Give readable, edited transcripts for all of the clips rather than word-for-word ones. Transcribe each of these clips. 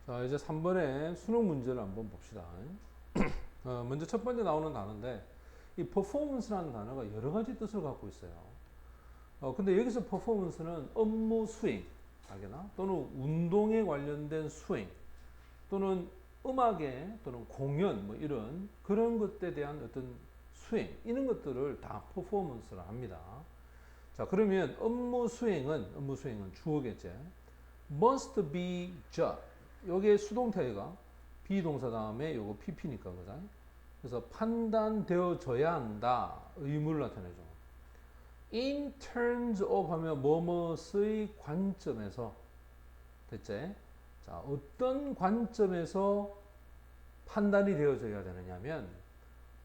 자, 이제 3번의 수능 문제를 한번 봅시다. 먼저 첫 번째 나오는 단어인데, 이 performance라는 단어가 여러 가지 뜻을 갖고 있어요. 근데 여기서 performance는 업무 수행, 알겠나? 또는 운동에 관련된 수행, 또는 음악에, 또는 공연, 뭐 이런 그런 것에 대한 어떤 수행, 이런 것들을 다 performance라 합니다. 자, 그러면 업무 수행은 주어겠지. must be job. 요게 수동태가 비동사 다음에 요거 pp니까 그죠? 그래서 판단되어져야 한다. 의무를 나타내죠. In terms of 하면 뭐뭐의 관점에서 됐지? 자, 어떤 관점에서 판단이 되어져야 되느냐면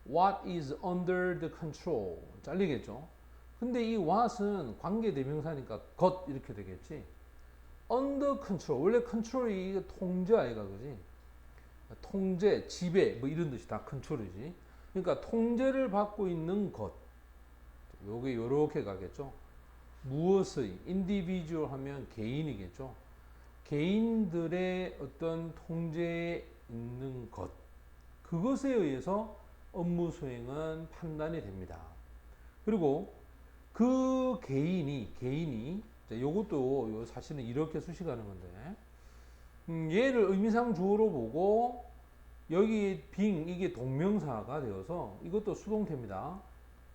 what is under the control 잘리겠죠? 근데 이 what은 관계대명사니까 것 이렇게 되겠지. under control 원래 컨트롤이 통제 아이가 그지? 통제, 지배 뭐 이런 뜻이 다 컨트롤이지. 그러니까 통제를 받고 있는 것. 요게 요렇게 가겠죠. 무엇의 individual 하면 개인이겠죠. 개인들의 어떤 통제에 있는 것. 그것에 의해서 업무 수행은 판단이 됩니다. 그리고 그 개인이 요것도 사실은 이렇게 수식하는 건데 얘를 의미상 주어로 보고 여기 being 이게 동명사가 되어서 이것도 수동태입니다.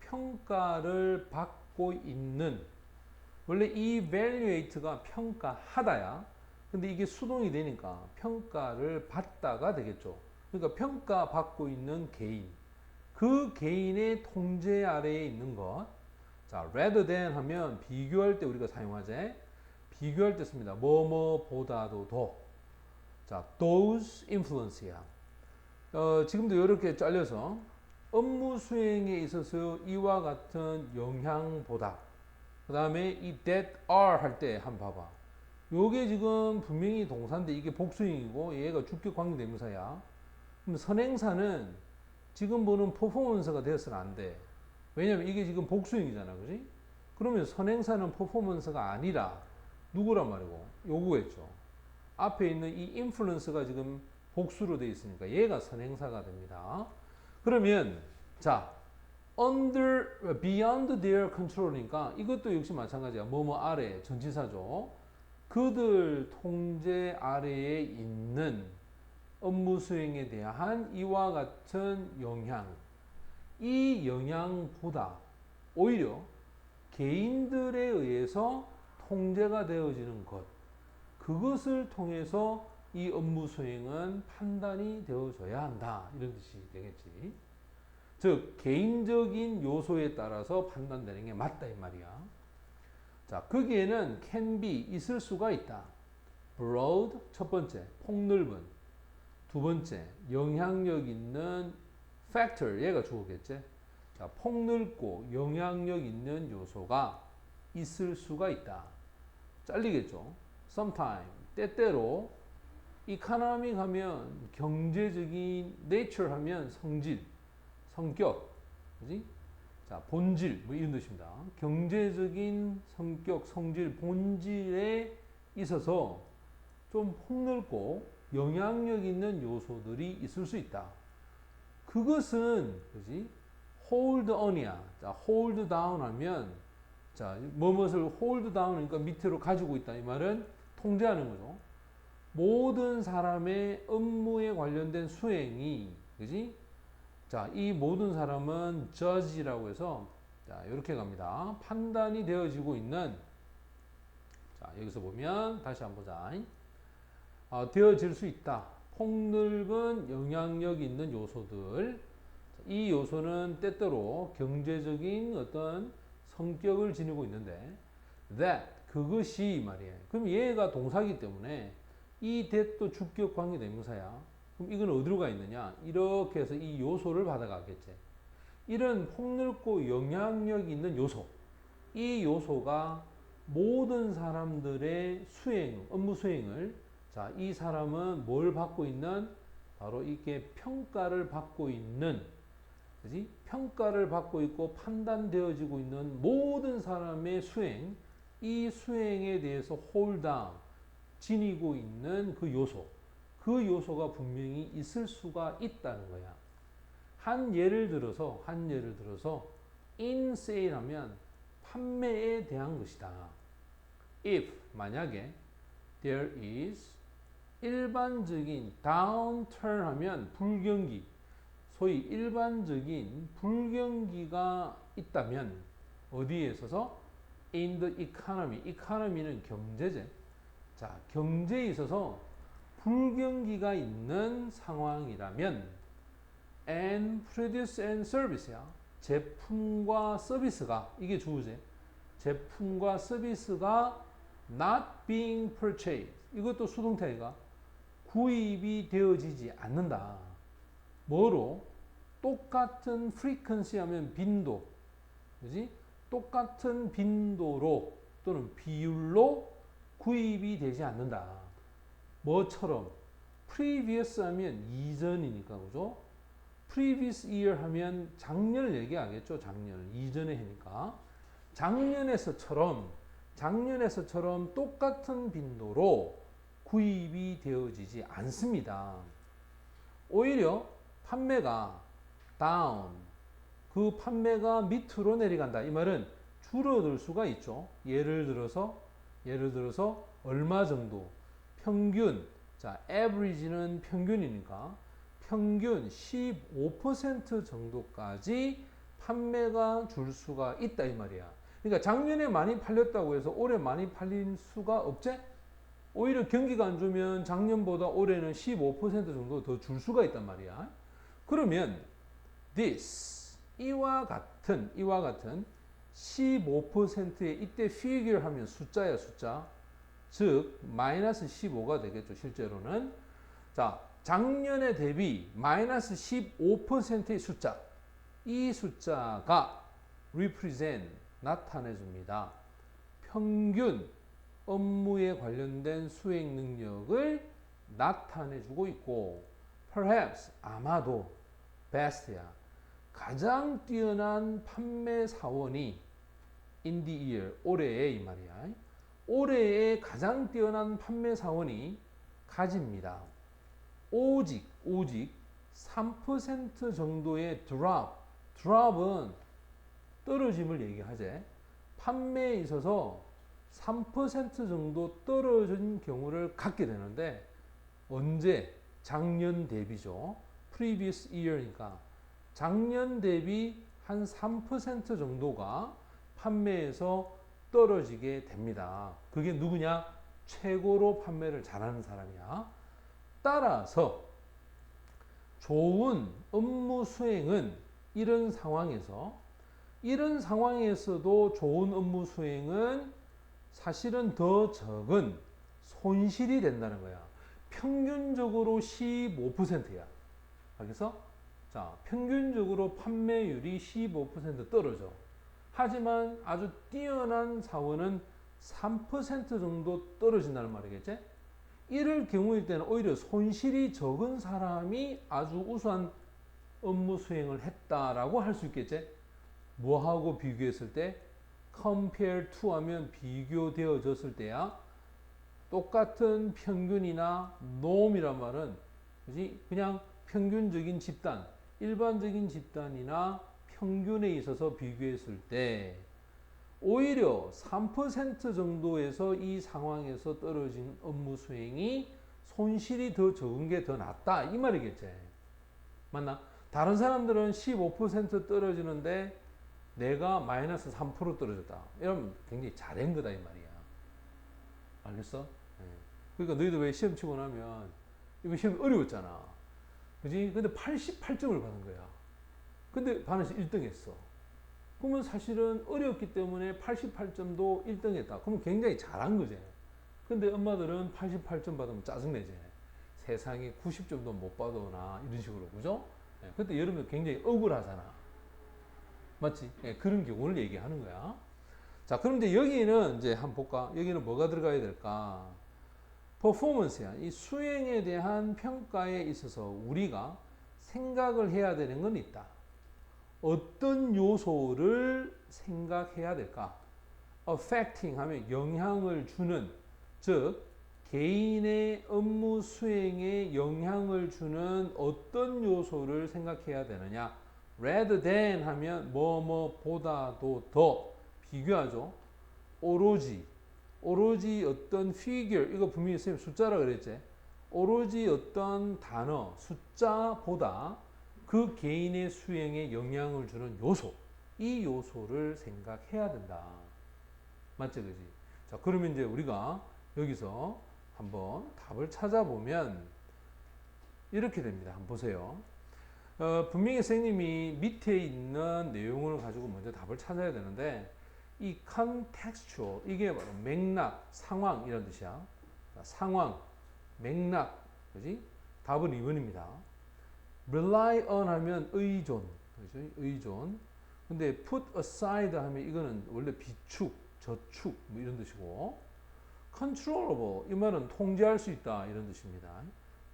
평가를 받고 있는 원래 evaluate가 평가하다야. 근데 이게 수동이 되니까 평가를 받다가 되겠죠. 그러니까 평가받고 있는 개인. 그 개인의 통제 아래에 있는 것. 자, rather than 하면 비교할 때 우리가 사용하지. 비교할 때 씁니다. 뭐뭐보다도 더. 자, those influence야. 지금도 이렇게 잘려서 업무 수행에 있어서 이와 같은 영향보다. 그 다음에 이 that are 할 때 한번 봐봐. 요게 지금 분명히 동사인데 이게 복수형이고 얘가 주격 관계대명사야. 그럼 선행사는 지금 보는 퍼포먼스가 되어서는 안 돼. 왜냐면 이게 지금 복수형이잖아. 그지? 그러면 선행사는 퍼포먼스가 아니라 누구란 말이고? 요거겠죠. 앞에 있는 이 인플루언스가 지금 복수로 되어 있으니까 얘가 선행사가 됩니다. 그러면 자 under beyond their control이니까 이것도 역시 마찬가지야. 뭐뭐 아래 전치사죠. 그들 통제 아래에 있는 업무 수행에 대한 이와 같은 영향. 이 영향보다 오히려 개인들에 의해서 통제가 되어지는 것. 그것을 통해서 이 업무 수행은 판단이 되어져야 한다. 이런 뜻이 되겠지. 즉, 개인적인 요소에 따라서 판단되는 게 맞다. 이 말이야. 자, 거기에는 can be, 있을 수가 있다. broad, 첫 번째, 폭넓은. 두 번째, 영향력 있는 factor, 얘가 주어겠지. 자, 폭넓고 영향력 있는 요소가 있을 수가 있다. 잘리겠죠. sometime, 때때로 economic 하면 경제적인, nature 하면 성질, 성격, 그지? 자, 본질, 뭐 이런 뜻입니다. 경제적인 성격, 성질, 본질에 있어서 좀 폭넓고 영향력 있는 요소들이 있을 수 있다. 그것은, 그지? hold on이야. 자, hold down 하면, 자, 뭐뭇을 hold down 그러니까 밑으로 가지고 있다. 이 말은 통제하는 거죠. 모든 사람의 업무에 관련된 수행이, 그지? 자, 이 모든 사람은 judge라고 해서, 자, 이렇게 갑니다. 판단이 되어지고 있는, 자, 여기서 보면, 다시 한번 보자. 되어질 수 있다. 폭넓은 영향력 있는 요소들. 이 요소는 때때로 경제적인 어떤 성격을 지니고 있는데, that, 그것이 말이에요. 그럼 얘가 동사기 때문에 이 that도 주격 관계 대명사야. 그럼 이건 어디로 가 있느냐? 이렇게 해서 이 요소를 받아가겠지. 이런 폭넓고 영향력 있는 요소. 이 요소가 모든 사람들의 수행, 업무 수행을 자, 이 사람은 뭘 받고 있는? 바로 이게 평가를 받고 있는, 그지? 평가를 받고 있고 판단되어지고 있는 모든 사람의 수행, 이 수행에 대해서 홀당, 지니고 있는 그 요소, 그 요소가 분명히 있을 수가 있다는 거야. 한 예를 들어서 in sale 하면 판매에 대한 것이다. if 만약에 there is 일반적인 downturn 하면 불경기, 소위 일반적인 불경기가 있다면 어디에 있어서 in the economy, economy는 경제제. 자, 경제에 있어서 불경기가 있는 상황이라면 and produce and service야. 제품과 서비스가, 이게 주어제. 제품과 서비스가 not being purchased. 이것도 수동태가 구입이 되어지지 않는다. 뭐로? 똑같은 frequency 하면 빈도. 그지? 똑같은 빈도로 또는 비율로 구입이 되지 않는다. 뭐처럼? previous 하면 이전이니까, 그죠? previous year 하면 작년을 얘기하겠죠. 작년. 이전에 해니까. 작년에서처럼 똑같은 빈도로 구입이 되어지지 않습니다. 오히려 판매가 down, 그 판매가 밑으로 내려간다. 이 말은 줄어들 수가 있죠. 예를 들어서 얼마 정도? 평균. 자, average는 평균이니까 평균 15% 정도까지 판매가 줄 수가 있다 이 말이야. 그러니까 작년에 많이 팔렸다고 해서 올해 많이 팔릴 수가 없지? 오히려 경기가 안 좋으면 작년보다 올해는 15% 정도 더 줄 수가 있단 말이야. 그러면 this 이와 같은 15%의 이때 figure 하면 숫자야, 숫자. 즉 마이너스 15가 되겠죠, 실제로는. 자, 작년에 대비 마이너스 15%의 숫자. 이 숫자가 represent 나타내줍니다. 평균 업무에 관련된 수행 능력을 나타내주고 있고, perhaps 아마도 best야. 가장 뛰어난 판매 사원이 in the year 올해에 이 말이야. 올해의 가장 뛰어난 판매 사원이 가집니다. 오직 3% 정도의 drop은 떨어짐을 얘기하지. 판매에 있어서 3% 정도 떨어진 경우를 갖게 되는데 언제? 작년 대비죠. previous year니까 작년 대비 한 3% 정도가 판매에서 떨어지게 됩니다. 그게 누구냐? 최고로 판매를 잘하는 사람이야. 따라서 좋은 업무 수행은 이런 상황에서도 좋은 업무 수행은 사실은 더 적은 손실이 된다는 거야. 평균적으로 15%야. 알겠어? 자, 평균적으로 판매율이 15% 떨어져. 하지만 아주 뛰어난 사원은 3% 정도 떨어진다는 말이겠지? 이럴 경우일 때는 오히려 손실이 적은 사람이 아주 우수한 업무 수행을 했다라고 할 수 있겠지? 뭐하고 비교했을 때? compare to 하면 비교되어졌을 때야. 똑같은 평균이나 norm이란 말은 그지? 그냥 평균적인 집단, 일반적인 집단이나 평균에 있어서 비교했을 때 오히려 3% 정도에서 이 상황에서 떨어진 업무 수행이 손실이 더 적은 게 더 낫다 이 말이겠지. 맞나? 다른 사람들은 15% 떨어지는데 내가 마이너스 3% 떨어졌다. 이러면 굉장히 잘한 거다 이 말이야. 알겠어? 네. 그러니까 너희들 왜 시험 치고 나면 이거 시험 어려웠잖아. 그지? 근데 88점을 받은 거야. 근데 반에서 1등 했어. 그러면 사실은 어렵기 때문에 88점도 1등 했다. 그러면 굉장히 잘한 거지. 근데 엄마들은 88점 받으면 짜증내지. 세상에 90점도 못 받으나 이런 식으로. 그죠? 네. 그때 여러분 굉장히 억울하잖아. 맞지? 네. 그런 경우를 얘기하는 거야. 자, 그럼 이제 여기는 이제 한번 볼까? 여기는 뭐가 들어가야 될까? 퍼포먼스야. 이 수행에 대한 평가에 있어서 우리가 생각을 해야 되는 건 있다. 어떤 요소를 생각해야 될까? affecting 하면 영향을 주는, 즉 개인의 업무 수행에 영향을 주는 어떤 요소를 생각해야 되느냐. rather than 하면 뭐뭐보다도 더 비교하죠. 오로지 어떤 figure, 이거 분명히 선생님 숫자라 그랬지. 오로지 어떤 단어, 숫자보다 그 개인의 수행에 영향을 주는 요소, 이 요소를 생각해야 된다. 맞지, 그지? 자, 그러면 이제 우리가 여기서 한번 답을 찾아보면 이렇게 됩니다. 한번 보세요. 분명히 선생님이 밑에 있는 내용을 가지고 먼저 답을 찾아야 되는데, 이 contextual, 이게 바로 맥락, 상황 이런 뜻이야. 상황, 맥락, 그지? 답은 2번입니다. rely on 하면 의존, 그죠? 의존. 근데 put aside 하면 이거는 원래 비축, 저축 뭐 이런 뜻이고, controllable 이 말은 통제할 수 있다 이런 뜻입니다.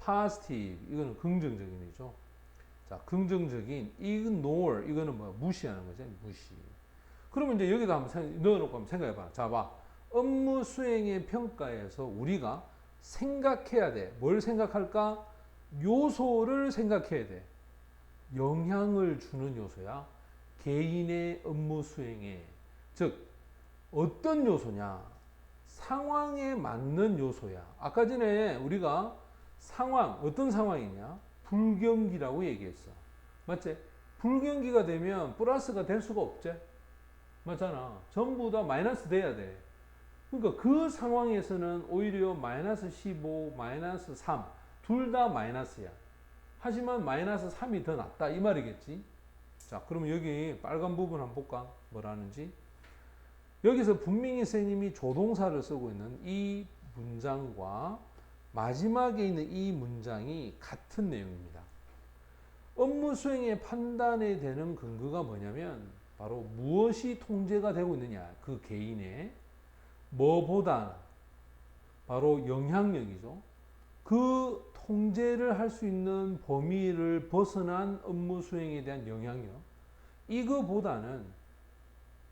positive 이거는 긍정적인 의죠. 자, 긍정적인 ignore 이거는 뭐 무시하는 거죠. 무시. 그러면 이제 여기다 한번 넣어놓고 한번 생각해봐. 자, 봐. 업무 수행의 평가에서 우리가 생각해야 돼. 뭘 생각할까? 요소를 생각해야 돼. 영향을 주는 요소야. 개인의 업무 수행에. 즉, 어떤 요소냐? 상황에 맞는 요소야. 아까 전에 우리가 상황, 어떤 상황이냐? 불경기라고 얘기했어. 맞지? 불경기가 되면 플러스가 될 수가 없지? 맞잖아. 전부 다 마이너스 돼야 돼. 그러니까 그 상황에서는 오히려 마이너스 15, 마이너스 3, 둘 다 마이너스야. 하지만 마이너스 3이 더 낫다. 이 말이겠지? 자, 그러면 여기 빨간 부분 한번 볼까? 뭐라는지. 여기서 분명히 선생님이 조동사를 쓰고 있는 이 문장과 마지막에 있는 이 문장이 같은 내용입니다. 업무 수행의 판단에 되는 근거가 뭐냐면 바로 무엇이 통제가 되고 있느냐. 그 개인의 뭐보다 바로 영향력이죠. 그 통제를 할 수 있는 범위를 벗어난 업무 수행에 대한 영향력. 이거보다는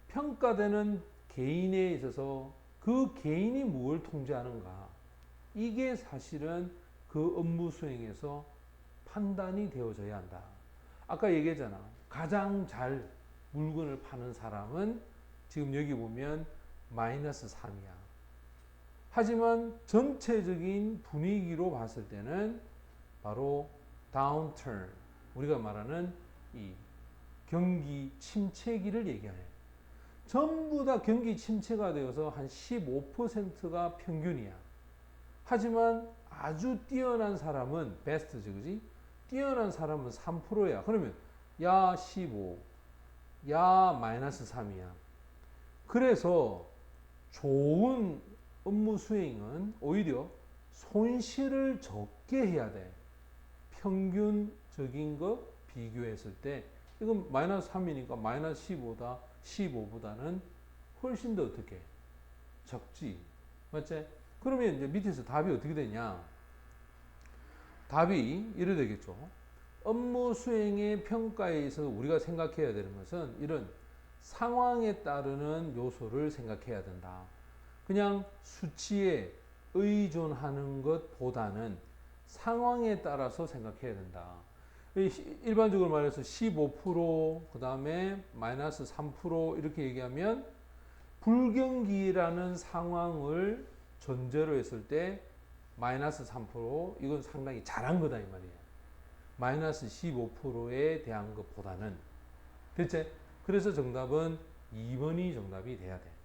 평가되는 개인에 있어서 그 개인이 무엇을 통제하는가. 이게 사실은 그 업무 수행에서 판단이 되어져야 한다. 아까 얘기했잖아. 가장 잘 물건을 파는 사람은 지금 여기 보면 마이너스 3이야. 하지만 전체적인 분위기로 봤을 때는 바로 downturn, 우리가 말하는 이 경기 침체기를 얘기하네. 전부 다 경기 침체가 되어서 한 15%가 평균이야. 하지만 아주 뛰어난 사람은 베스트지, 그지? 뛰어난 사람은 3%야. 그러면 야 15, 야 마이너스 3이야. 그래서 좋은 업무 수행은 오히려 손실을 적게 해야 돼. 평균적인 거 비교했을 때 이건 마이너스 3이니까 마이너스 15보다는 훨씬 더 어떻게 적지. 맞지? 그러면 이제 밑에서 답이 어떻게 되냐? 답이 이래 되겠죠. 업무 수행의 평가에 있어서 우리가 생각해야 되는 것은 이런 상황에 따르는 요소를 생각해야 된다. 그냥 수치에 의존하는 것보다는 상황에 따라서 생각해야 된다. 일반적으로 말해서 15%, 그 다음에 마이너스 3% 이렇게 얘기하면 불경기라는 상황을 전제로 했을 때 마이너스 3% 이건 상당히 잘한 거다 이 말이에요. 마이너스 15%에 대한 것보다는. 됐지? 그래서 정답은 2번이 정답이 돼야 돼.